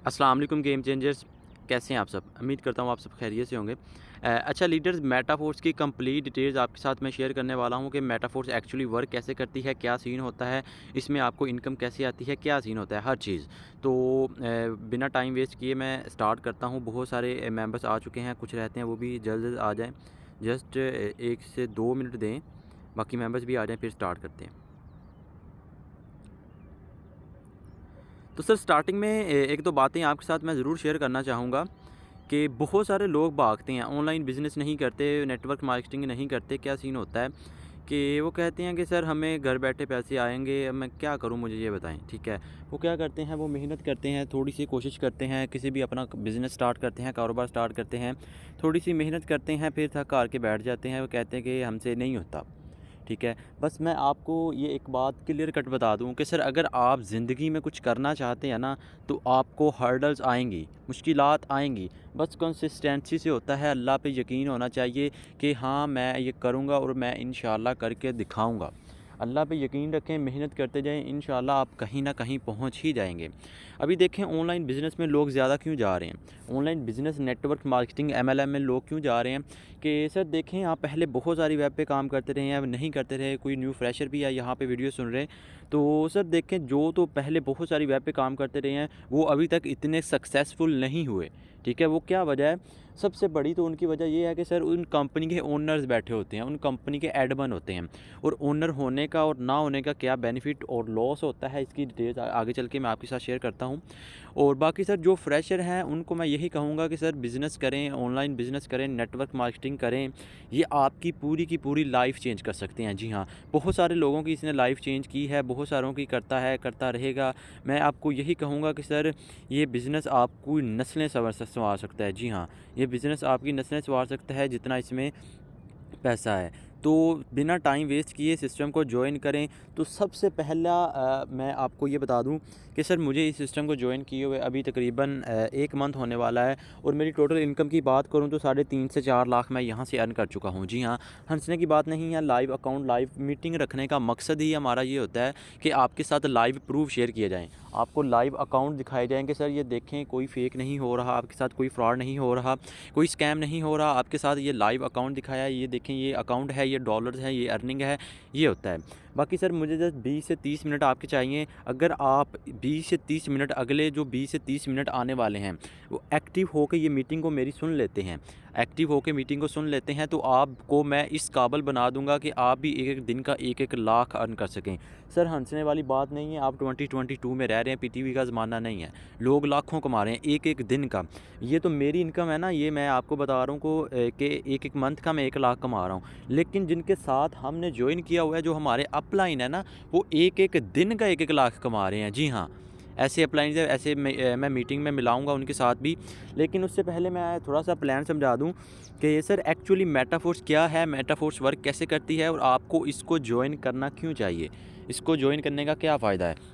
अस्सलाम वालेकुम game changers. कैसे हैं आप सब? उम्मीद करता हूँ आप सब खैरियत से होंगे। अच्छा लीडर्स, मेटाफोर्स की कंप्लीट डिटेल्स आपके साथ मैं शेयर करने वाला हूँ कि मेटाफोर्स एक्चुअली वर्क कैसे करती है, क्या सीन होता है, इसमें आपको इनकम कैसे आती है, क्या सीन होता है, हर चीज़। तो बिना टाइम वेस्ट किए मैं स्टार्ट करता हूँ। बहुत सारे मेंबर्स आ चुके हैं, कुछ रहते हैं वो भी जल्द जल्द आ जाएँ। जस्ट 1 से 2 मिनट दें, बाकी मेंबर्स भी आ जाएँ, फिर स्टार्ट करते हैं। तो सर स्टार्टिंग में एक दो बातें आपके साथ मैं ज़रूर शेयर करना चाहूँगा कि बहुत सारे लोग भागते हैं, ऑनलाइन बिज़नेस नहीं करते, नेटवर्क मार्केटिंग नहीं करते। क्या सीन होता है कि वो कहते हैं कि सर हमें घर बैठे पैसे आएँगे, अब मैं क्या करूँ मुझे ये बताएँ, ठीक है। वो क्या करते हैं, वो मेहनत करते हैं, थोड़ी-सी कोशिश करते हैं, किसी भी अपना बिज़नेस स्टार्ट करते हैं, कारोबार स्टार्ट करते हैं, थोड़ी-सी मेहनत करते हैं, फिर थक हार के बैठ जाते हैं। वो कहते हैं कि हमसे नहीं होता। ठीक है। बस मैं आपको ये एक बात क्लियर कट बता दूँ कि सर अगर आप ज़िंदगी में कुछ करना चाहते हैं ना, तो आपको हर्डल्स आएँगी, मुश्किलात आएँगी। बस कंसिस्टेंसी से होता है, अल्लाह पे यकीन होना चाहिए कि हाँ, मैं ये करूँगा और मैं इंशाल्लाह करके दिखाऊँगा। अल्लाह पे यकीन रखें, मेहनत करते जाएँ, इंशाल्लाह आप कहीं न कहीं पहुँच ही जाएँगे। अभी देखें ऑनलाइन बिज़नेस में लोग ज़्यादा क्यों जा रहे हैं? Online business network marketing MLM में लोग क्यों जा रहे हैं? कि सर देखें, आप पहले बहुत सारी वेब पे काम करते रहे हैं, अब नहीं करते रहे, कोई न्यू फ्रेशर भी है यहाँ पे वीडियो सुन रहे हैं, तो सर देखें जो तो पहले बहुत सारी वेब पे काम करते रहे हैं, वो अभी तक इतने सक्सेसफुल नहीं हुए। ठीक है, वो क्या वजह है? सबसे बड़ी तो उनकी वजह ये है कि सर उन कंपनी के ओनर्स बैठे होते हैं, उन कंपनी के एडमिन होते हैं, और ओनर होने का और ना होने का क्या बेनिफिट और लॉस होता है, इसकी डिटेल्स आगे चल के मैं आपके साथ शेयर करता हूँ। और बाकी सर जो फ्रेशर हैं उनको मैं यही कहूँगा कि सर बिज़नेस करें, ऑनलाइन बिज़नेस करें, नेटवर्क मार्केटिंग करें, ये आपकी पूरी की पूरी लाइफ चेंज कर सकते हैं। जी हाँ, बहुत सारे लोगों की इसने लाइफ चेंज की है, बहुत सारों की करता है, करता रहेगा। मैं आपको यही कहूँगा कि सर ये बिज़नेस आपकी नस्लें संवार सकता है। जी हाँ, ये बिज़नेस आपकी नस्लें संवार सकता है जितना इसमें पैसा है। तो बिना टाइम वेस्ट किए सिस्टम को जॉइन करें। तो सबसे पहला मैं आपको ये बता दूं कि सर मुझे इस सिस्टम को जॉइन किए हुए अभी तकरीबन 1 मंथ होने वाला है, और मेरी टोटल इनकम की बात करूं तो 3.5 से 4 लाख मैं यहां से अर्न कर चुका हूं। जी हाँ, हंसने की बात नहीं है। लाइव अकाउंट, लाइव मीटिंग रखने का मकसद ही हमारा ये होता है कि आपके साथ लाइव प्रूफ शेयर किए जाएँ। आपको लाइव अकाउंट दिखाए जाएँगे, सर ये देखें कोई फ़ेक नहीं हो रहा, आपके साथ कोई फ्रॉड नहीं हो रहा, कोई स्कैम नहीं हो रहा, आपके साथ ये लाइव अकाउंट दिखाया है, ये देखें ये अकाउंट है, ये डॉलर्स है, ये अर्निंग है, ये होता है। बाकी सर मुझे जस्ट 20 से 30 मिनट आपके चाहिए। अगर आप 20 से 30 मिनट, अगले जो 20 से 30 मिनट आने वाले हैं, वो एक्टिव होकर ये मीटिंग को मेरी सुन लेते हैं, एक्टिव होकर मीटिंग को सुन लेते हैं, तो आपको मैं इस काबिल बना दूंगा कि आप भी एक एक दिन का 1-1 लाख अर्न कर सकें। सर हंसने वाली बात नहीं है, आप 2022 में रह रहे हैं, पीटीवी का ज़माना नहीं है। लोग लाखों कमा रहे हैं एक एक दिन का। ये तो मेरी इनकम है ना, ये मैं आपको बता रहा हूँ कि एक एक मंथ का मैं 1 लाख कमा रहा हूँ। लेकिन जिनके साथ हमने ज्वाइन किया हुआ है, जो हमारे अपलाइन है ना, वो एक एक दिन का 1-1 लाख कमा रहे हैं। जी हाँ, ऐसे अपलाइन है, ऐसे मैं मीटिंग में मिलाऊंगा उनके साथ भी। लेकिन उससे पहले मैं थोड़ा सा प्लान समझा दूं कि सर एक्चुअली मेटाफोर्स क्या है, मेटाफोर्स वर्क कैसे करती है, और आपको इसको ज्वाइन करना क्यों चाहिए, इसको ज्वाइन करने का क्या फ़ायदा है।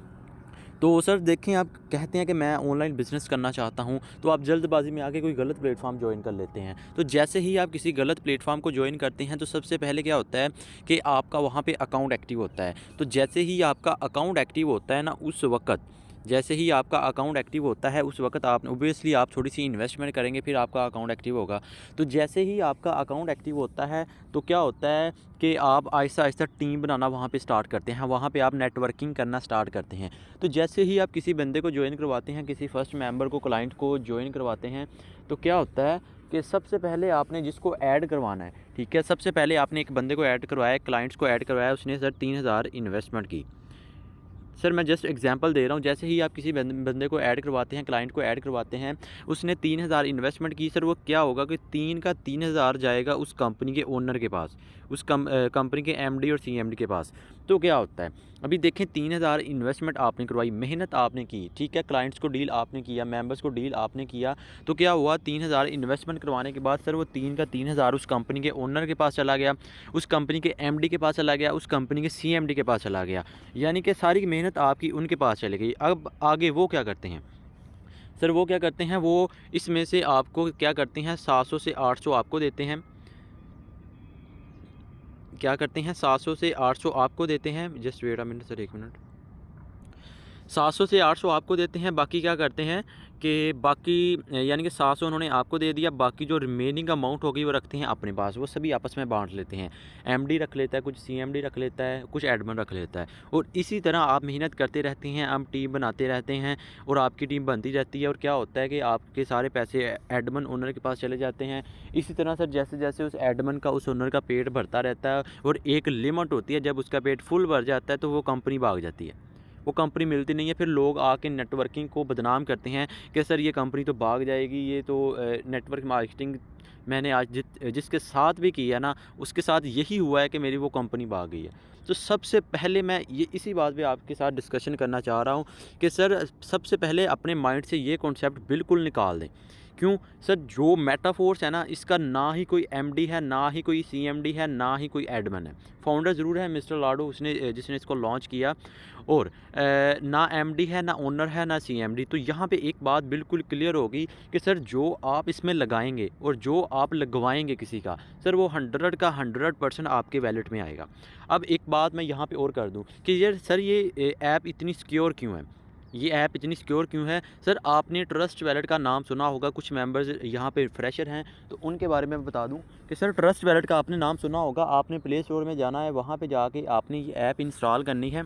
तो सर देखें, आप कहते हैं कि मैं ऑनलाइन बिज़नेस करना चाहता हूं, तो आप जल्दबाज़ी में आके कोई गलत प्लेटफ़ॉर्म जॉइन कर लेते हैं। तो जैसे ही आप किसी गलत प्लेटफ़ॉर्म को जॉइन करते हैं, तो सबसे पहले क्या होता है कि आपका वहां पे अकाउंट एक्टिव होता है। तो जैसे ही आपका अकाउंट एक्टिव होता है ना, उस वक़्त जैसे ही आपका अकाउंट एक्टिव होता है, उस वक़्त आप ऑब्वियसली आप थोड़ी-सी इन्वेस्टमेंट करेंगे, फिर आपका अकाउंट एक्टिव होगा। तो जैसे ही आपका अकाउंट एक्टिव होता है, तो क्या होता है कि आप आहिस्ता-आहिस्ता टीम बनाना वहाँ पे स्टार्ट करते हैं, वहाँ पे आप नेटवर्किंग करना स्टार्ट करते हैं। तो जैसे ही आप किसी बंदे को ज्वाइन करवाते हैं, किसी फर्स्ट मेंबर को, क्लाइंट को ज्वाइन करवाते हैं, तो क्या होता है कि सबसे पहले आपने जिसको ऐड करवाना है, ठीक है, सबसे पहले आपने एक बंदे को ऐड करवाया, क्लाइंट्स को ऐड करवाया, उसने सर 3,000 इन्वेस्टमेंट की। सर मैं जस्ट एग्जांपल दे रहा हूँ। जैसे ही आप किसी बंदे को ऐड करवाते हैं, क्लाइंट को ऐड करवाते हैं, उसने 3,000 इन्वेस्टमेंट की, सर वो क्या होगा कि 3 का 3,000 जाएगा उस कंपनी के ओनर के पास, उस कंपनी के एमडी और सीएमडी के पास। तो क्या होता है, अभी देखें 3,000 इन्वेस्टमेंट आपने करवाई, मेहनत आपने की, ठीक है, क्लाइंट्स को डील आपने किया, मेंबर्स को डील आपने किया, तो क्या हुआ, 3,000 इन्वेस्टमेंट करवाने के बाद सर वो 3 का 3,000 उस कंपनी के ओनर के पास चला गया, उस कंपनी के एमडी के पास चला गया, उस कंपनी के सीएमडी के पास चला गया। यानी कि सारी मेहनत आपकी उनके पास चली गई। अब आगे वो क्या करते हैं, सर वो क्या करते हैं, वो इसमें से आपको क्या करते हैं, 700 से 800 आपको देते हैं। क्या करते हैं, 700 से 800 आपको देते हैं। Just wait a minute sir, 1 minute. 700 से 800 आपको देते हैं, बाकी क्या करते हैं कि बाकी यानी कि 700 उन्होंने आपको दे दिया, बाकी जो रिमेनिंग अमाउंट होगी वो रखते हैं अपने पास, वो सभी आपस में बांट लेते हैं। एमडी रख लेता है, कुछ सीएमडी रख लेता है, कुछ एडमिन रख लेता है, और इसी तरह आप मेहनत करते रहते हैं, आप टीम बनाते रहते हैं और आपकी टीम बनती रहती है। और क्या होता है कि आपके सारे पैसे एडमिन ओनर के पास चले जाते हैं। इसी तरह सर जैसे जैसे उस एडमिन का, उस ओनर का पेट भरता रहता है, और एक लिमिट होती है, जब उसका पेट फुल भर जाता है तो वो कंपनी भाग जाती है, वो कंपनी मिलती नहीं है। फिर लोग आके नेटवर्किंग को बदनाम करते हैं कि सर ये कंपनी तो भाग जाएगी, ये तो नेटवर्क मार्केटिंग मैंने आज जिसके साथ भी किया ना, उसके साथ यही हुआ है कि मेरी वो कंपनी भाग गई है। तो सबसे पहले मैं ये इसी बात पे आपके साथ डिस्कशन करना चाह रहा हूँ कि सर सबसे पहले अपने माइंड से ये कॉन्सेप्ट बिल्कुल निकाल दें। क्यों सर, जो मेटाफोर्स है ना, इसका ना ही कोई एमडी है, ना ही कोई सीएमडी है, ना ही कोई एडमिन है। फाउंडर ज़रूर है मिस्टर लाडो, उसने जिसने इसको लॉन्च किया, और ना एमडी है, ना ओनर है, ना सीएमडी। तो यहाँ पे एक बात बिल्कुल क्लियर होगी कि सर जो आप इसमें लगाएंगे और जो आप लगवाएंगे किसी का, सर वो 100 का 100% आपके वैलेट में आएगा। अब एक बात मैं यहाँ पे और कर दूँ कि यार सर ये ऐप इतनी सिक्योर क्यों है, ये ऐप इतनी सिक्योर क्यों है। सर आपने ट्रस्ट वैलेट का नाम सुना होगा, कुछ मेंबर्स यहाँ पे फ्रेशर हैं तो उनके बारे में बता दूं कि सर ट्रस्ट वैलेट का आपने नाम सुना होगा। आपने प्ले स्टोर में जाना है, वहाँ पे जाके आपने ये ऐप इंस्टॉल करनी है,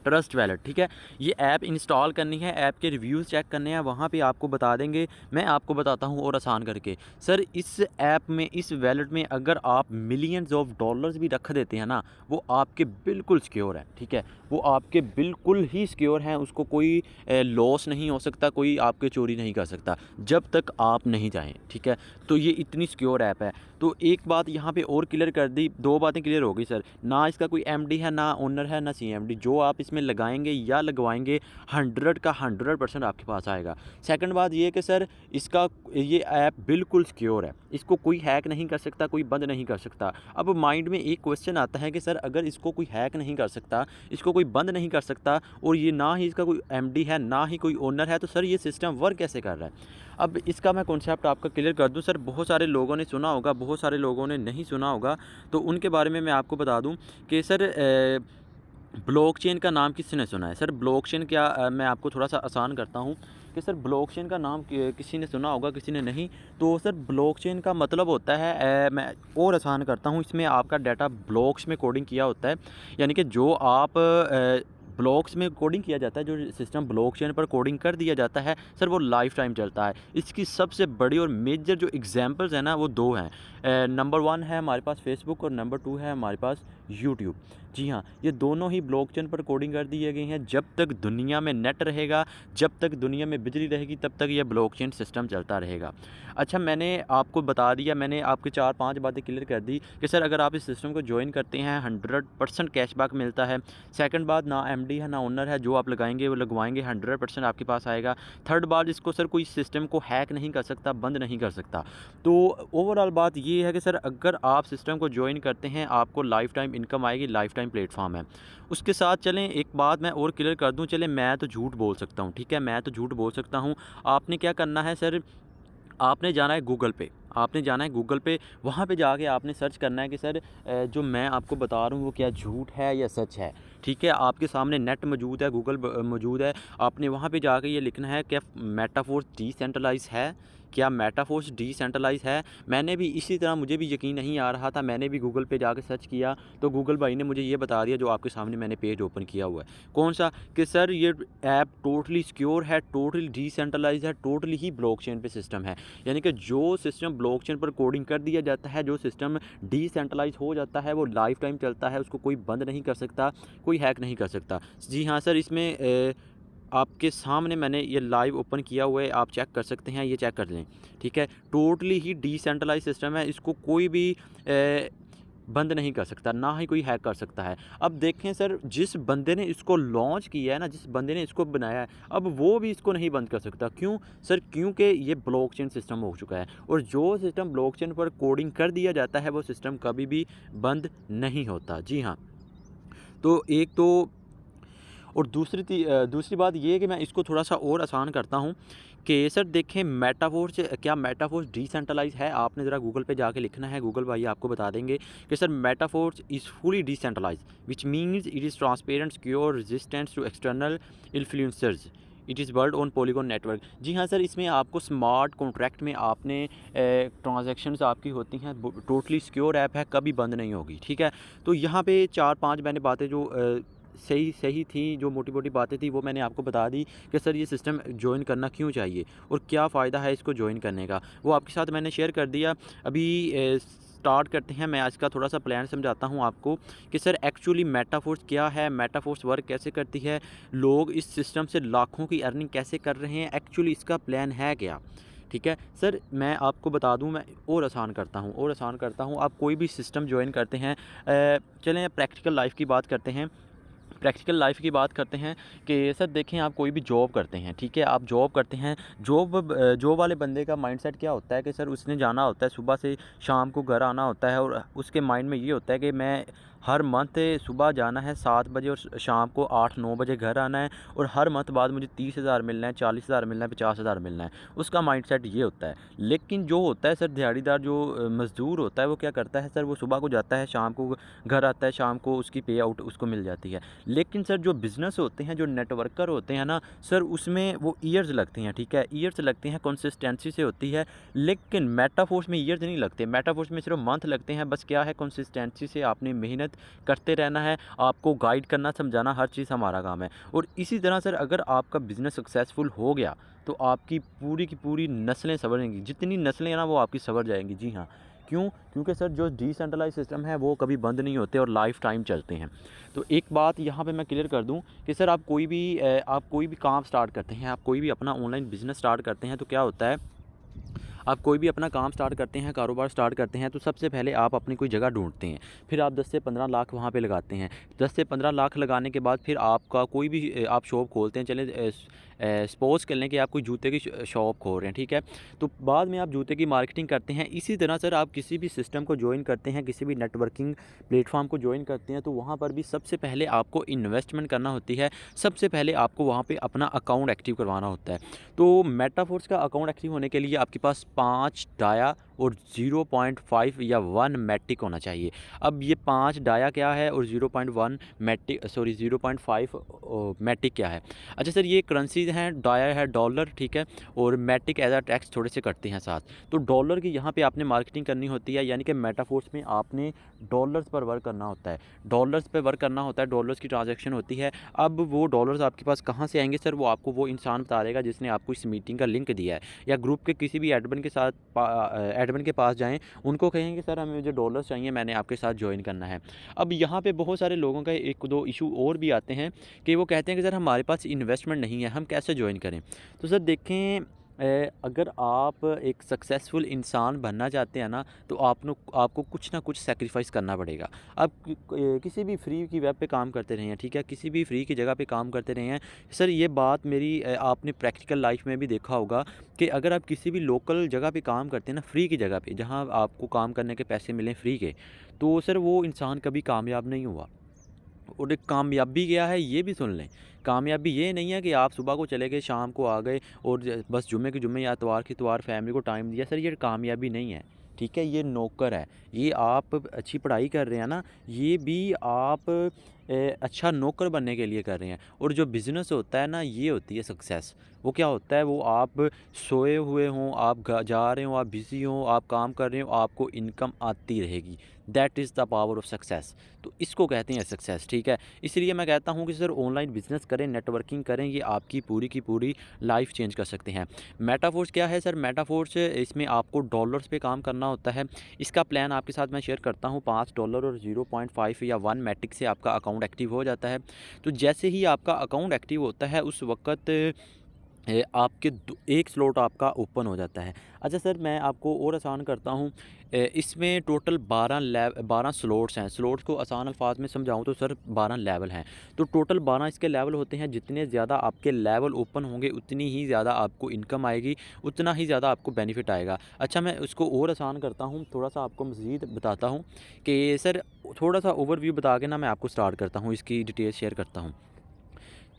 ट्रस्ट वैलेट, ठीक है। ये ऐप इंस्टॉल करनी है, ऐप के रिव्यूज़ चेक करने हैं, वहाँ पे आपको बता देंगे। मैं आपको बताता हूँ और आसान करके, सर इस ऐप में, इस वैलेट में अगर आप मिलियंस ऑफ डॉलर्स भी रख देते हैं ना, वो आपके बिल्कुल सिक्योर है, ठीक है। वो आपके बिल्कुल ही सिक्योर हैं, उसको कोई लॉस नहीं हो सकता, कोई आपके चोरी नहीं कर सकता जब तक आप नहीं चाहें, ठीक है। तो ये इतनी सिक्योर ऐप है। तो एक बात यहाँ पे और क्लियर कर दी, दो बातें क्लियर हो गई सर, ना इसका कोई एमडी है, ना ओनर है, ना सीएमडी। जो आप इसमें लगाएंगे या लगवाएंगे 100 का 100% आपके पास आएगा। सेकंड बात ये कि सर इसका ये ऐप बिल्कुल सिक्योर है, इसको कोई हैक नहीं कर सकता, कोई बंद नहीं कर सकता। अब माइंड में एक क्वेश्चन आता है कि सर अगर इसको कोई हैक नहीं कर सकता, इसको कोई बंद नहीं कर सकता, और ये ना ही इसका कोई एमडी है, ना ही कोई ओनर है, तो सर ये सिस्टम वर्क कैसे कर रहा है। अब इसका मैं कॉन्सेप्ट आपका क्लियर कर दूं। सर बहुत सारे लोगों ने सुना होगा, बहुत सारे लोगों ने नहीं सुना होगा, तो उनके बारे में मैं आपको बता दूं कि सर ब्लॉकचेन का नाम किसने सुना है। सर ब्लॉकचेन क्या, मैं आपको थोड़ा सा आसान करता हूँ कि सर ब्लॉकचेन का नाम किसी ने सुना होगा, किसी ने नहीं। तो सर ब्लॉकचेन का मतलब होता है, मैं और आसान करता हूँ, इसमें आपका डाटा ब्लॉक्स में कोडिंग किया होता है, यानी कि जो आप ब्लॉक्स में कोडिंग किया जाता है, जो सिस्टम ब्लॉकचेन पर कोडिंग कर दिया जाता है, सर वो लाइफ टाइम चलता है। इसकी सबसे बड़ी और मेजर जो एग्जांपल्स हैं ना, वो दो हैं। नंबर 1 है हमारे पास फेसबुक, और नंबर 2 है हमारे पास यूट्यूब। जी हाँ, ये दोनों ही ब्लॉकचेन पर कोडिंग कर दिए गए हैं। जब तक दुनिया में नेट रहेगा, जब तक दुनिया में बिजली रहेगी, तब तक ये ब्लॉकचेन सिस्टम चलता रहेगा। अच्छा, मैंने आपको बता दिया, मैंने आपके 4-5 बातें क्लियर कर दी कि सर अगर आप इस सिस्टम को ज्वाइन करते हैं 100% कैशबैक मिलता है। सेकंड बात, ना एमडी है, ना ओनर है, जो आप लगाएंगे वो लगवाएंगे 100% आपके पास आएगा। थर्ड बात, इसको सर कोई सिस्टम को हैक नहीं कर सकता, बंद नहीं कर सकता। तो ओवरऑल बात ये है कि सर अगर आप सिस्टम को ज्वाइन करते हैं, आपको लाइफ टाइम इनकम आएगी, लाइफ टाइम प्लेटफॉर्म है। उसके साथ चलें, एक बात मैं और क्लियर कर दूं, चलें मैं तो झूठ बोल सकता हूं, ठीक है, मैं तो झूठ बोल सकता हूं। आपने क्या करना है सर, आपने जाना है गूगल पे, आपने जाना है गूगल पे, वहाँ पे जाके आपने सर्च करना है कि सर जो मैं आपको बता रहा हूँ वो क्या झूठ है या सच है, ठीक है। आपके सामने नेट मौजूद है, गूगल मौजूद है, आपने वहाँ पे जाके ये लिखना है कि मेटाफोर्स डिसेंट्रलाइज है, क्या मेटाफोर्स डिसेंट्रलाइज है। मैंने भी इसी तरह, मुझे भी यकीन नहीं आ रहा था, मैंने भी गूगल पे जाके सर्च किया, तो गूगल भाई ने मुझे ये बता दिया जो आपके सामने मैंने पेज ओपन किया हुआ है। कौन सा, कि सर ये ऐप टोटली सिक्योर है, टोटली डिसेंट्रलाइज है, टोटली ही ब्लॉकचेन पे सिस्टम है। यानी कि जो सिस्टम ब्लॉकचेन पर कोडिंग कर दिया जाता है, जो सिस्टम डिसेंट्रलाइज हो जाता है, वो लाइफ टाइम चलता है, उसको कोई बंद नहीं कर सकता, कोई हैक नहीं कर सकता। जी हाँ सर, इसमें आपके सामने मैंने ये लाइव ओपन किया हुआ है, आप चेक कर सकते हैं, ये चेक कर लें, ठीक है। टोटली ही डिसेंट्रलाइज सिस्टम है, इसको कोई भी बंद नहीं कर सकता, ना ही कोई हैक कर सकता है। अब देखें सर, जिस बंदे ने इसको लॉन्च किया है ना, जिस बंदे ने इसको बनाया है, अब वो भी इसको नहीं बंद कर सकता। क्यों सर, क्योंकि ये ब्लॉकचेन सिस्टम हो चुका है, और जो सिस्टम ब्लॉकचेन पर कोडिंग कर दिया जाता है, वो सिस्टम कभी भी बंद नहीं होता। जी हाँ, तो एक तो और दूसरी बात ये है कि मैं इसको थोड़ा-सा और आसान करता हूँ कि सर देखें मेटाफ़ोर्स, क्या मेटाफ़ोर्स डिसेंट्रलाइज़ है? आपने ज़रा गूगल पे जाके लिखना है, गूगल भाई आपको बता देंगे कि sir Metaforce is fully decentralised which means it is transparent, secure, resistant to external influencers. It is world on Polygon network. जी हाँ सर, इसमें आपको स्मार्ट कॉन्ट्रैक्ट में आपने ट्रांजैक्शंस आपकी होती हैं, टोटली सिक्योर ऐप है, कभी बंद नहीं होगी, ठीक है। तो यहाँ पे 4-5 मैंने बातें जो सही सही थी, जो मोटी-मोटी बातें थी वो मैंने आपको बता दी कि सर ये सिस्टम जॉइन करना क्यों चाहिए और क्या फ़ायदा है इसको जॉइन करने का, वो आपके साथ मैंने शेयर कर दिया। अभी स्टार्ट करते हैं, मैं आज का थोड़ा-सा प्लान समझाता हूँ आपको कि सर एक्चुअली मेटाफ़ोर्स क्या है, मेटाफ़ोर्स वर्क कैसे करती है, लोग इस सिस्टम से लाखों की अर्निंग कैसे कर रहे हैं, एक्चुअली इसका प्लान है क्या? ठीक है। सर मैं आपको बता दूँ, मैं और आसान करता हूँ। आप कोई भी सिस्टम जॉइन करते हैं, चलें प्रैक्टिकल लाइफ़ की बात करते हैं। प्रैक्टिकल लाइफ़ की बात करते हैं कि सर देखें, आप कोई भी जॉब करते हैं, ठीक है, आप जॉब करते हैं, जॉब वाले बंदे का माइंडसेट क्या होता है कि सर उसने जाना होता है, सुबह से शाम को घर आना होता है और उसके माइंड में ये होता है कि मैं हर मंथ सुबह जाना है 7 बजे और शाम को 8-9 बजे घर आना है और हर मंथ बाद मुझे 30,000 मिलना है, 40,000 मिलना है, 50,000 मिलना है। उसका माइंडसेट ये होता है। लेकिन जो होता है सर दिहाड़ीदार, जो मज़दूर होता है, वो क्या करता है सर, वो सुबह को जाता है, शाम को घर आता है, शाम को उसकी पे आउट उसको मिल जाती है। लेकिन सर जो बिज़नेस होते हैं, जो नेटवर्कर होते हैं ना सर, उसमें वो ईयर्स लगती हैं, ठीक है, ईयर्स लगती हैं, कंसिस्टेंसी से होती है। लेकिन मेटाफ़ोर्स में ईयर्स नहीं लगते, मेटाफ़ोर्स में सिर्फ मंथ लगते हैं। बस क्या है, कंसिस्टेंसी से आपने मेहनत करते रहना है, आपको गाइड करना, समझाना, हर चीज़ हमारा काम है। और इसी तरह सर अगर आपका बिज़नेस सक्सेसफुल हो गया तो आपकी पूरी की पूरी नस्लें सँवरेंगी, जितनी नस्लें हैं ना वो आपकी सँवर जाएँगी। जी हाँ, क्यों? क्योंकि सर जो डिसेंट्रलाइज़ सिस्टम है वो कभी बंद नहीं होते और लाइफ़ टाइम चलते हैं। तो एक बात यहाँ पे मैं क्लियर कर दूँ कि सर आप कोई भी काम स्टार्ट करते हैं, आप कोई भी अपना ऑनलाइन बिज़नेस स्टार्ट करते हैं, तो क्या होता है, आप कोई भी अपना काम स्टार्ट करते हैं, कारोबार स्टार्ट करते हैं, तो सबसे पहले आप अपनी कोई जगह ढूँढते हैं। फिर आप 10 से 15 लाख वहाँ पे लगाते हैं। 10 से 15 लाख लगाने के बाद फिर आपका कोई भी आप शॉप खोलते हैं। चलें सपोज़ कर लें कि आप कोई जूते की शॉप खोल रहे हैं, ठीक है? तो बाद में आप जूते की मार्केटिंग करते हैं। इसी तरह सर आप किसी भी सिस्टम को जॉइन करते हैं, किसी भी नेटवर्किंग प्लेटफ़ॉर्म को जॉइन करते हैं, तो वहाँ पर भी सबसे पहले आपको इन्वेस्टमेंट करना होती है। सबसे पहले आपको वहाँ पे अपना अकाउंट एक्टिव करवाना होता है। तो मेटाफ़ोर्स का अकाउंट एक्टिव होने के लिए आपके पास 5 डाया और 0.5 या 1 मैटिक होना चाहिए। अब ये 5 डाया क्या है और 0.5 मैटिक क्या है? अच्छा सर, ये करेंसीज़ हैं, डाया है डॉलर, ठीक है, और मैटिक एज़ अ टैक्स थोड़े से कटते हैं साथ। तो डॉलर की यहाँ पे आपने मार्केटिंग करनी होती है, यानी कि मेटाफ़ोर्स में आपने डॉलर्स पर वर्क करना होता है। डॉलर्स पे वर्क करना होता है, डॉलर्स की ट्रांज़ैक्शन होती है। अब वो डॉलर्स आपके पास कहाँ से आएँगे सर, वो आपको वो इंसान बता देगा जिसने आपको इस मीटिंग का लिंक दिया है। या ग्रुप के किसी भी एडमिन के पास जाएँ, उनको कहेंगे सर हमें मुझे डॉलर्स चाहिए, मैंने आपके साथ जॉइन करना है। अब यहाँ पे बहुत सारे लोगों का 1-2 इश्यू और भी आते हैं कि वो कहते हैं कि सर हमारे पास इन्वेस्टमेंट नहीं है, हम कैसे जॉइन करें? तो सर देखें, अगर आप एक सक्सेसफुल इंसान बनना चाहते हैं ना, तो आपको कुछ ना कुछ सैक्रिफाइस करना पड़ेगा। आप किसी भी फ्री की वेब पे काम करते रहे हैं, ठीक है, किसी भी फ्री की जगह पे काम करते रहे हैं। सर ये बात मेरी आपने प्रैक्टिकल लाइफ में भी देखा होगा कि अगर आप किसी भी लोकल जगह पे काम करते हैं ना, फ्री की जगह पे, जहाँ आपको काम करने के पैसे मिलें फ्री के, तो सर वो इंसान कभी कामयाब नहीं हुआ। और एक कामयाबी क्या है ये भी सुन लें। कामयाबी ये नहीं है कि आप सुबह को चले गए, शाम को आ गए और बस जुम्मे के जुम्मे या इतवार के इतवार फैमिली को टाइम दिया। सर ये कामयाबी नहीं है, ठीक है, ये नौकर है। ये आप अच्छी पढ़ाई कर रहे हैं ना, ये भी आप अच्छा नौकर बनने के लिए कर रहे हैं। और जो बिज़नेस होता है ना, ये होती है सक्सेस। वो क्या होता है, वो आप सोए हुए हों, आप जा रहे हों, आप बिज़ी हों, आप काम कर रहे हो, आपको इनकम आती रहेगी। That is the power of success. तो इसको कहते हैं सक्सेस, ठीक है। इसलिए मैं कहता हूँ कि सर ऑनलाइन बिज़नेस करें, नेटवर्किंग करें, ये आपकी पूरी की पूरी लाइफ चेंज कर सकते हैं। मेटाफोर्स क्या है सर? मेटाफोर्स इसमें आपको डॉलर्स पे काम करना होता है। इसका प्लान आपके साथ मैं शेयर करता हूँ। $5 और 0.5 या 1 मैटिक से आपका अकाउंट एक्टिव हो जाता है। तो जैसे ही आपका अकाउंट एक्टिव होता है उस वक़्त आपके एक स्लॉट आपका ओपन हो जाता है। अच्छा सर, मैं आपको और आसान करता हूँ। इसमें टोटल 12 स्लॉट्स हैं। स्लॉट्स को आसान अल्फाज में समझाऊँ तो सर 12 लेवल हैं। तो टोटल 12 इसके लेवल होते हैं। जितने ज़्यादा आपके लेवल ओपन होंगे उतनी ही ज़्यादा आपको इनकम आएगी, उतना ही ज़्यादा आपको बेनिफिट आएगा। अच्छा, मैं उसको और आसान करता हूँ, थोड़ा-सा आपको मज़ीद बताता हूँ कि सर थोड़ा-सा ओवरव्यू बता के ना मैं आपको स्टार्ट करता हूँ, इसकी डिटेल शेयर करता हूँ।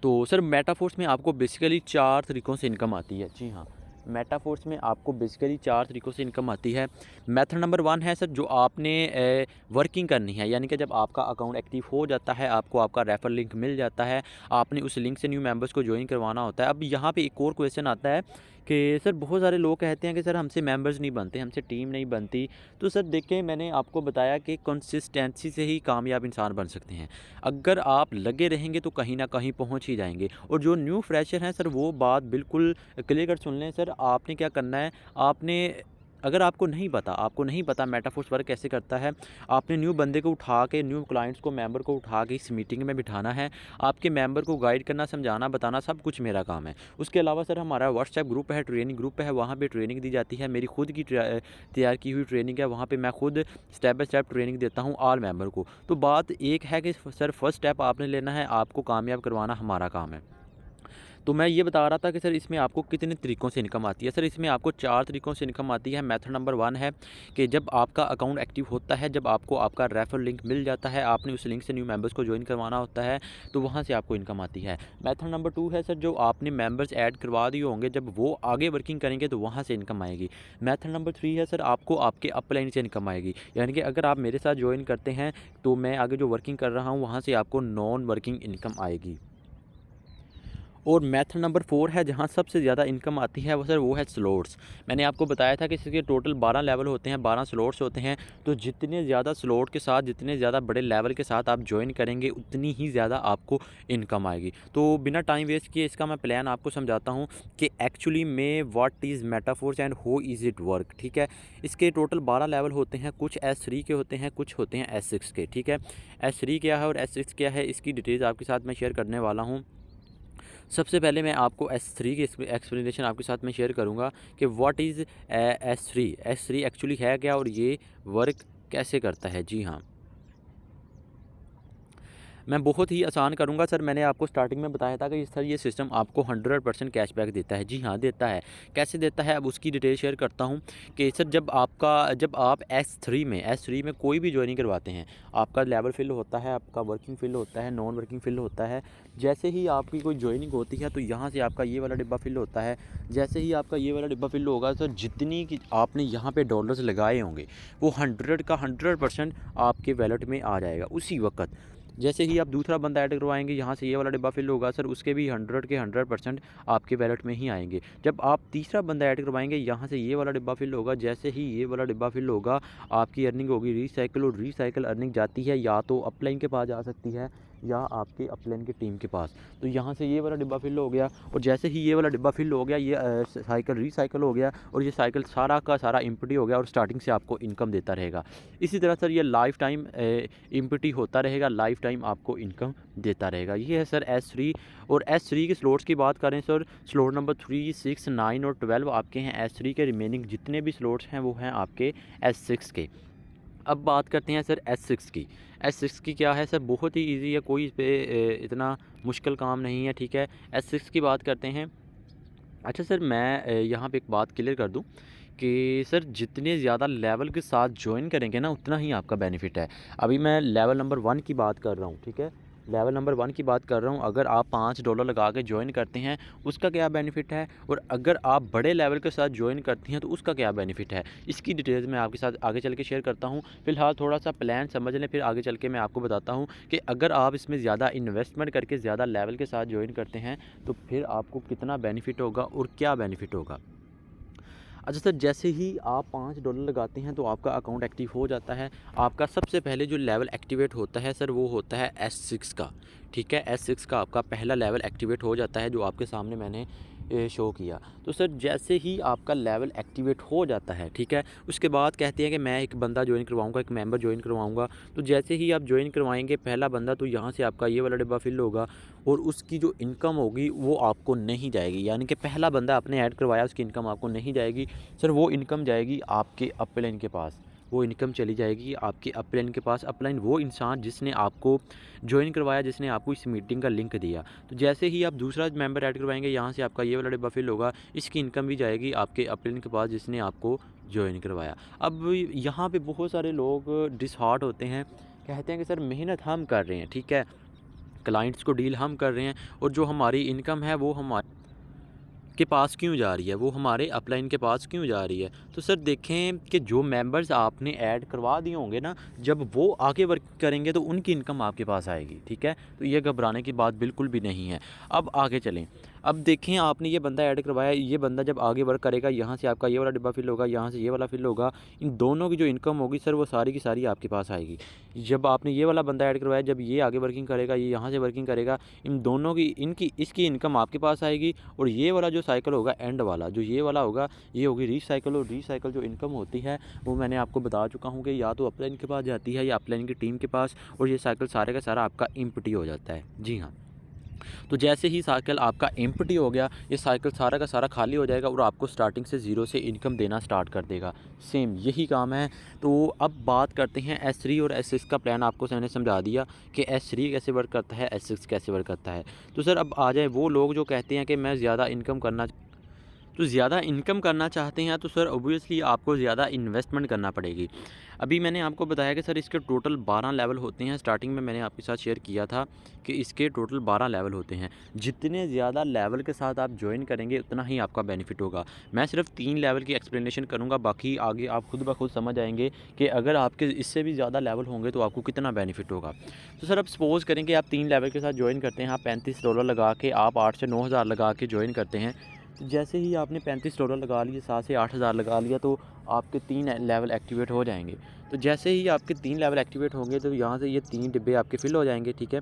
तो सर मेटाफ़ोर्स में आपको बेसिकली 4 तरीक़ों से इनकम आती है। जी हाँ, मेटाफ़ोर्स में आपको बेसिकली 4 तरीक़ों से इनकम आती है। मेथड नंबर 1 है सर जो आपने वर्किंग करनी है, यानी कि जब आपका अकाउंट एक्टिव हो जाता है, आपको आपका रेफ़रल लिंक मिल जाता है, आपने उस लिंक से न्यू मेंबर्स को जॉइन करवाना होता है। अब यहाँ पे एक और क्वेश्चन आता है कि सर बहुत सारे लोग कहते हैं कि सर हमसे मेंबर्स नहीं बनते, हमसे टीम नहीं बनती। तो सर देखिए मैंने आपको बताया कि कंसिस्टेंसी से ही कामयाब इंसान बन सकते हैं। अगर आप लगे रहेंगे तो कहीं न कहीं पहुँच ही जाएँगे। और जो न्यू फ्रेशर हैं सर वो बात बिल्कुल क्लियर कट सुन लें सर, आपने क्या करना है, आपने अगर आपको नहीं पता मेटाफोर्स वर्क कैसे करता है, आपने न्यू बंदे को उठा के, न्यू क्लाइंट्स को, मेंबर को उठा के इस मीटिंग में बिठाना है। आपके मेंबर को गाइड करना, समझाना, बताना सब कुछ मेरा काम है। उसके अलावा सर हमारा व्हाट्सएप ग्रुप है, ट्रेनिंग ग्रुप है, वहाँ पे ट्रेनिंग दी जाती है। मेरी खुद की तैयार की हुई ट्रेनिंग है, वहाँ पे मैं खुद स्टेप बाय स्टेप ट्रेनिंग देता हूँ ऑल मेंबर को। तो बात एक है कि सर फर्स्ट स्टेप आपने लेना है, आपको कामयाब करवाना हमारा काम है। तो मैं ये बता रहा था कि सर इसमें आपको कितने तरीक़ों से इनकम आती है। सर इसमें आपको 4 तरीक़ों से इनकम आती है। मेथड नंबर 1 है कि जब आपका अकाउंट एक्टिव होता है, जब आपको आपका रेफ़रल लिंक मिल जाता है, आपने उस लिंक से न्यू मेंबर्स को जॉइन करवाना होता है, तो वहाँ से आपको इनकम आती है। मेथड नंबर 2 है सर जो आपने मेंबर्स ऐड करवा दिए होंगे, जब वो आगे वर्किंग करेंगे तो वहाँ से इनकम आएगी। मेथड नंबर 3 है सर आपको आपके अपलाइन से इनकम आएगी। यानी कि अगर आप मेरे साथ जॉइन करते हैं, तो मैं आगे जो वर्किंग कर रहा हूँ, वहाँ से आपको नॉन वर्किंग इनकम आएगी। और मेथड नंबर 4 है जहाँ सबसे ज़्यादा इनकम आती है वो है स्लॉट्स। मैंने आपको बताया था कि इसके टोटल 12 लेवल होते हैं, 12 स्लॉट्स होते हैं। तो जितने ज़्यादा स्लॉट के साथ, जितने ज़्यादा बड़े लेवल के साथ आप जॉइन करेंगे, उतनी ही ज़्यादा आपको इनकम आएगी। तो बिना टाइम वेस्ट किए इसका मैं प्लान आपको समझाता हूँ कि एक्चुअली में what is metaphors and how is it work, ठीक है। इसके टोटल 12 लेवल होते हैं, कुछ S3 के होते हैं, कुछ होते हैं S6 के, ठीक है। S3 क्या है और S6 क्या है, इसकी डिटेल्स आपके साथ मैं शेयर करने वाला हूँ। सबसे पहले मैं आपको S3 की एक्सप्लेनेशन आपके साथ में शेयर करूँगा कि व्हाट इज़ S3 एक्चुअली है क्या और ये वर्क कैसे करता है। जी हाँ, मैं बहुत ही आसान करूँगा सर। मैंने आपको स्टार्टिंग में बताया था कि सर ये सिस्टम आपको 100% कैशबैक देता है। जी हाँ, देता है। कैसे देता है अब उसकी डिटेल शेयर करता हूँ कि सर जब आप S3 में कोई भी जॉइनिंग करवाते हैं, आपका लेवल फिल होता है, आपका वर्किंग फिल होता है, नॉन वर्किंग फिल होता है। जैसे ही आपकी कोई जॉइनिंग होती है तो यहाँ से आपका ये वाला डिब्बा फिल होता है। जैसे ही आपका ये वाला डिब्बा फिल होगा सर, जितनी की आपने यहाँ पे डॉलर्स लगाए होंगे, वो 100 का 100% आपके वॉलेट में आ जाएगा उसी वक़्त। जैसे ही आप दूसरा बंदा ऐड करवाएँगे, यहाँ से ये वाला डिब्बा फिल होगा सर, उसके भी 100 के 100% आपके वैलेट में ही आएँगे। जब आप तीसरा बंदा ऐड करवाएँगे, यहाँ से ये वाला डिब्बा फिल होगा, जैसे ही ये वाला डिब्बा फिल होगा, आपकी अर्निंग होगी रीसाइकिल। और रीसाइकिल अर्निंग जाती है या तो अपलाइन के पास जा सकती है या आपके अपलाइन की टीम के पास। तो यहाँ से ये वाला डिब्बा फिल हो गया और जैसे ही ये वाला डिब्बा फिल हो गया, ये साइकिल रीसाइकिल हो गया और ये साइकिल सारा का सारा एम्प्टी हो गया और स्टार्टिंग से आपको इनकम देता रहेगा। इसी तरह सर ये लाइफ टाइम एम्प्टी होता रहेगा, लाइफ टाइम आपको इनकम देता रहेगा। ये है सर S3। और S3 के स्लॉट्स की बात करें सर, स्लॉट नंबर 3, 6, 9 और 12 आपके हैं S3 के। रिमेनिंग जितने भी स्लॉट्स हैं वो हैं आपके S6 के। अब बात करते हैं सर S6 की। S6 की क्या है सर, बहुत ही ईज़ी है, कोई इस पे इतना मुश्किल काम नहीं है, ठीक है। S6 की बात करते हैं। अच्छा सर, मैं यहाँ पे एक बात क्लियर कर दूँ कि सर जितने ज़्यादा लेवल के साथ जॉइन करेंगे ना, उतना ही आपका बेनिफिट है। अभी मैं लेवल नंबर 1 की बात कर रहा हूँ, ठीक है। लेवल नंबर 1 की बात कर रहा हूँ। अगर आप $5 लगा के जॉइन करते हैं, उसका क्या बेनिफिट है, और अगर आप बड़े लेवल के साथ जॉइन करती हैं तो उसका क्या बेनिफिट है। इसकी डिटेल्स मैं आपके साथ आगे चल के शेयर करता हूँ। फ़िलहाल थोड़ा-सा प्लान समझ लें, फिर आगे चल के मैं आपको बताता हूँ कि अगर आप इसमें ज़्यादा इन्वेस्टमेंट करके ज़्यादा लेवल के साथ जॉइन करते हैं, तो फिर आपको कितना बेनिफिट होगा और क्या बेनिफिट होगा। अच्छा सर, जैसे ही आप $5 लगाते हैं तो आपका अकाउंट एक्टिव हो जाता है। आपका सबसे पहले जो लेवल एक्टिवेट होता है सर, वो होता है S6 का, ठीक है। S6 का आपका पहला लेवल एक्टिवेट हो जाता है, जो आपके सामने मैंने शो किया। तो सर जैसे ही आपका लेवल एक्टिवेट हो जाता है, ठीक है, उसके बाद कहते हैं कि मैं एक बंदा जॉइन करवाऊँगा, एक मेंबर जॉइन करवाऊँगा। तो जैसे ही आप जॉइन करवाएँगे पहला बंदा, तो यहाँ से आपका ये वाला डिब्बा फिल होगा और उसकी जो इनकम होगी वो आपको नहीं जाएगी। यानी कि पहला बंदा आपने ऐड करवाया, उसकी इनकम आपको नहीं जाएगी सर, वो इनकम जाएगी आपके अपलाइन के पास। वो इनकम चली जाएगी आपके अपलाइन के पास। अपलाइन वो इंसान जिसने आपको जॉइन करवाया, जिसने आपको इस मीटिंग का लिंक दिया। तो जैसे ही आप दूसरा मेंबर ऐड करवाएँगे, यहाँ से आपका ये वाला डिब्बा फिल होगा, इसकी इनकम भी जाएगी आपके अपलाइन के पास जिसने आपको जॉइन करवाया। अब यहाँ पे बहुत सारे लोग डिसहार्ट होते हैं, कहते हैं कि सर मेहनत हम कर रहे हैं, ठीक है, क्लाइंट्स को डील हम कर रहे हैं और जो हमारी इनकम है वो हमारे के पास क्यों जा रही है, वो हमारे अपलाइन के पास क्यों जा रही है। तो सर देखें कि जो मेंबर्स आपने ऐड करवा दिए होंगे ना, जब वो आगे वर्क करेंगे तो उनकी इनकम आपके पास आएगी, ठीक है। तो ये घबराने की बात बिल्कुल भी नहीं है। अब आगे चलें। अब देखें आपने ये बंदा ऐड करवाया, ये बंदा जब आगे वर्क करेगा यहाँ से आपका ये वाला डिब्बा फिल होगा, यहाँ से ये वाला फिल होगा, इन दोनों की जो इनकम होगी सर वो सारी की सारी आपके पास आएगी। जब आपने ये वाला बंदा ऐड करवाया, जब ये आगे वर्किंग करेगा, ये यहाँ से वर्किंग करेगा, इन दोनों की इसकी इनकम आपके पास आएगी। और ये वाला जो साइकिल होगा एंड वाला, जो ये वाला होगा, ये होगी रीसाइकिल। और रीसाइकिल जो इनकम होती है वो मैंने आपको बता चुका हूँ कि या तो अपलाइन के पास जाती है या अपलाइन की टीम के पास, और ये साइकिल सारे का सारा आपका एम्प्टी हो जाता है। जी हाँ, तो जैसे ही साइकिल आपका एम्प्टी हो गया, ये साइकिल सारा का सारा खाली हो जाएगा और आपको स्टार्टिंग से ज़ीरो से इनकम देना स्टार्ट कर देगा। सेम यही काम है। तो अब बात करते हैं S3 और S6 का प्लान। आपको मैंने समझा दिया कि S3 कैसे वर्क करता है, S6 कैसे वर्क करता है। तो सर अब आ जाए वो लोग जो कहते हैं कि मैं ज़्यादा इनकम करना चाहते हैं, तो सर ऑब्वियसली आपको ज़्यादा इन्वेस्टमेंट करना पड़ेगी। अभी मैंने आपको बताया कि सर इसके टोटल 12 लेवल होते हैं। स्टार्टिंग में मैंने आपके साथ शेयर किया था कि इसके टोटल 12 लेवल होते हैं। जितने ज़्यादा लेवल के साथ आप ज्वाइन करेंगे उतना ही आपका बेनिफिट होगा। मैं सिर्फ 3 लेवल की एक्सप्लेनेशन करूँगा, बाकी आगे आप खुद ब खुद समझ आएंगे कि अगर आपके इससे भी ज़्यादा लेवल होंगे तो आपको कितना बेनिफिट होगा। तो सर अब सपोज़ करें कि आप 3 लेवल के साथ ज्वाइन करते हैं, आप $35 लगा के आप 8 से 9 हज़ार लगा के ज्वाइन करते हैं। तो जैसे ही आपने $35 लगा लिए, 7 से 8 हज़ार लगा लिया, तो आपके 3 लेवल एक्टिवेट हो जाएंगे। तो जैसे ही आपके 3 लेवल एक्टिवेट होंगे तो यहाँ से ये 3 डिब्बे आपके फ़िल हो जाएंगे, ठीक है।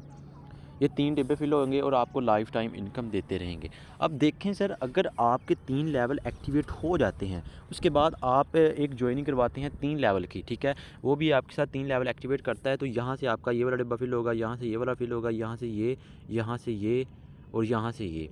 ये 3 डिब्बे फ़िल होंगे और आपको लाइफ टाइम इनकम देते रहेंगे। अब देखें सर, अगर आपके 3 लेवल एक्टिवेट हो जाते हैं, उसके बाद आप एक ज्वाइनिंग करवाते हैं 3 लेवल की, ठीक है। वो भी आपके साथ 3 लेवल एक्टिवेट करता है। तो यहाँ से आपका ये वाला डिब्बा फ़िल होगा, यहाँ से ये वाला फ़िल होगा, यहाँ से ये, यहाँ से ये और यहाँ से ये।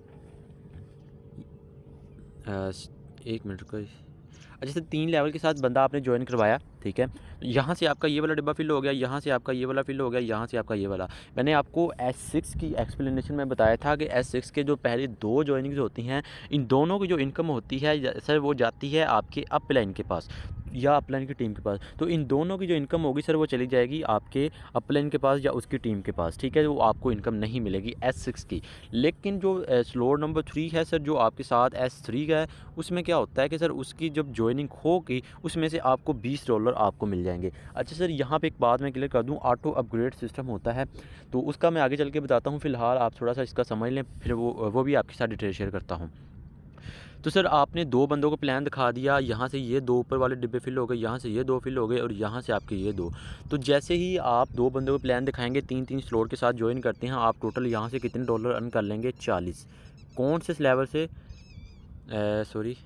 एक मिनट रुको। अच्छा, जैसे 3 लेवल के साथ बंदा आपने ज्वाइन करवाया, ठीक है। यहाँ से आपका ये वाला डिब्बा फिल हो गया, यहाँ से आपका ये वाला फिल हो गया, यहाँ से आपका ये वाला। मैंने आपको S6 की एक्सप्लेनेशन में बताया था कि S6 के जो पहले 2 ज्वाइनिंग्स होती हैं, इन दोनों की जो इनकम होती है सर वो जाती है आपके अपलाइन के पास या अपलाइन की टीम के पास। तो इन दोनों की जो इनकम होगी सर वो चली जाएगी आपके अपलाइन के पास या उसकी टीम के पास, ठीक है। वो आपको इनकम नहीं मिलेगी S6 की। लेकिन जो स्लॉट नंबर 3 है सर, जो आपके साथ S3 का है, उसमें क्या होता है कि सर उसकी जब ज्वाइनिंग होगी उसमें से आपको $20 आपको मिल जाएंगे। अच्छा सर, यहाँ पे एक बात मैं क्लियर कर दूँ, ऑटो अपग्रेड सिस्टम होता है, तो उसका मैं आगे चल के बताता हूँ। फ़िलहाल आप थोड़ा सा इसका समझ लें, फिर वो भी आपके साथ डिटेल शेयर करता हूँ। तो सर आपने 2 बंदों को प्लान दिखा दिया, यहाँ से ये 2 ऊपर वाले डिब्बे फिल हो गए, यहाँ से ये 2 फिल हो गए और यहाँ से आपके ये 2। तो जैसे ही आप 2 बंदों को प्लान दिखाएंगे, 3-3 स्लॉट के साथ ज्वाइन करते हैं, आप टोटल यहाँ से कितने डॉलर अर्न कर लेंगे? 40। कौन से लेवल से? सॉरी,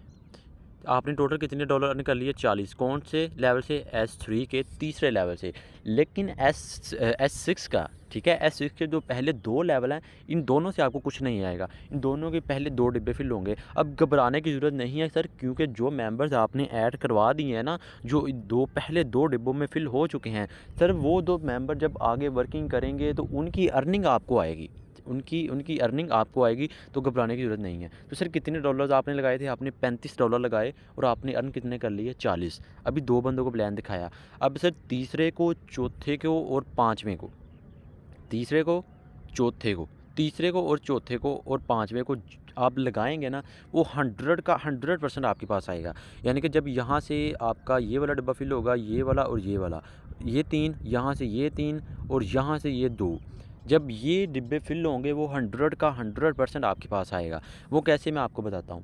आपने टोटल कितने डॉलर अर्न कर लिए? 40। कौन से लेवल से? S3 के तीसरे लेवल से। लेकिन S6 का, ठीक है, S6 के जो पहले 2 लेवल हैं, इन दोनों से आपको कुछ नहीं आएगा। इन दोनों के पहले 2 डिब्बे फिल होंगे। अब घबराने की ज़रूरत नहीं है सर, क्योंकि जो मेंबर्स आपने ऐड करवा दिए हैं ना, जो पहले 2 डिब्बों में फिल हो चुके हैं सर, वो 2 मेंबर जब आगे वर्किंग करेंगे तो उनकी अर्निंग आपको आएगी, उनकी अर्निंग आपको आएगी। तो घबराने की ज़रूरत नहीं है। तो सर कितने डॉलर्स आपने लगाए थे? आपने $35 लगाए और आपने अर्न कितने कर लिए? 40। अभी 2 बंदों को प्लान दिखाया। अब सर तीसरे को, चौथे को और पाँचवें को, तीसरे को, चौथे को, तीसरे को और चौथे को और पाँचवें को आप लगाएंगे ना, वो 100 का 100% आपके पास आएगा। यानी कि जब यहाँ से आपका ये वाला डिब्बा फिल होगा, ये वाला और ये वाला, ये 3, यहाँ से ये 3 और यहाँ से ये 2, जब ये डिब्बे फिल होंगे वो 100 का 100% आपके पास आएगा। वो कैसे, मैं आपको बताता हूँ।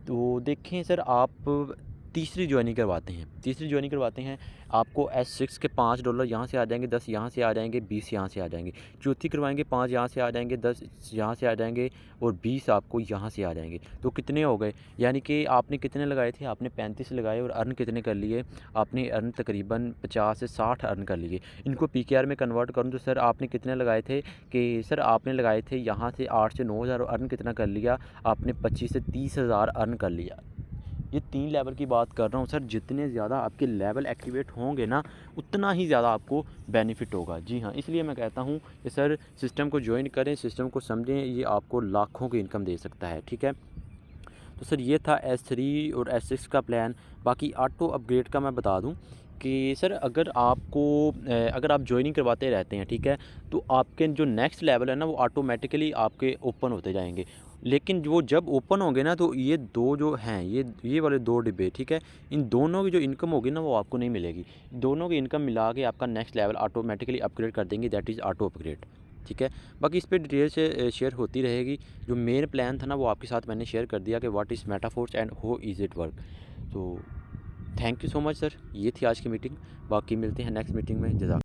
तो देखें सर, आप तीसरी ज्वाइनिंग करवाते हैं, आपको S6 के $5 यहाँ से आ जाएंगे, 10 यहाँ से आ जाएंगे, 20 यहाँ से आ जाएंगे। चौथी करवाएंगे, 5 यहाँ से आ जाएंगे, 10 यहाँ से आ जाएंगे और 20 आपको यहाँ से आ जाएंगे। तो कितने हो गए? यानी कि आपने कितने लगाए थे? आपने 35 लगाए और अर्न कितने कर लिए? आपने अर्न तकरीबन 50 से 60 अर्न कर लिए। इनको PKR में कन्वर्ट करूँ तो सर आपने कितने लगाए थे? कि सर आपने लगाए थे यहाँ से 8 से 9 हज़ार, अर्न कितना कर लिया आपने? 25 से 30 हज़ार अर्न कर लिया। ये 3 लेवल की बात कर रहा हूँ सर। जितने ज़्यादा आपके लेवल एक्टिवेट होंगे ना, उतना ही ज़्यादा आपको बेनिफिट होगा। जी हाँ, इसलिए मैं कहता हूँ कि सर सिस्टम को ज्वाइन करें, सिस्टम को समझें, ये आपको लाखों की इनकम दे सकता है, ठीक है। तो सर ये था S3 और S6 का प्लान। बाकी ऑटो अपग्रेड का मैं बता दूं कि सर अगर आप जॉइनिंग करवाते रहते हैं, ठीक है, तो आपके जो नेक्स्ट लेवल है ना वो ऑटोमेटिकली आपके ओपन होते जाएंगे। लेकिन वो जब ओपन होंगे ना तो ये दो जो हैं, ये वाले दो डिब्बे, ठीक है, इन दोनों की जो इनकम होगी ना वो आपको नहीं मिलेगी। दोनों की इनकम मिला के आपका नेक्स्ट लेवल ऑटोमेटिकली अपग्रेड कर देंगे, दैट इज़ ऑटो अपग्रेड। ठीक है, बाकी इस पे डिटेल से शेयर होती रहेगी। जो मेन प्लान था ना वो आपके साथ मैंने शेयर कर दिया कि what is metaphors and how is it work. तो thank you so much sir, ये थी आज की मीटिंग। बाकी मिलते हैं नेक्स्ट मीटिंग में। जज़ाक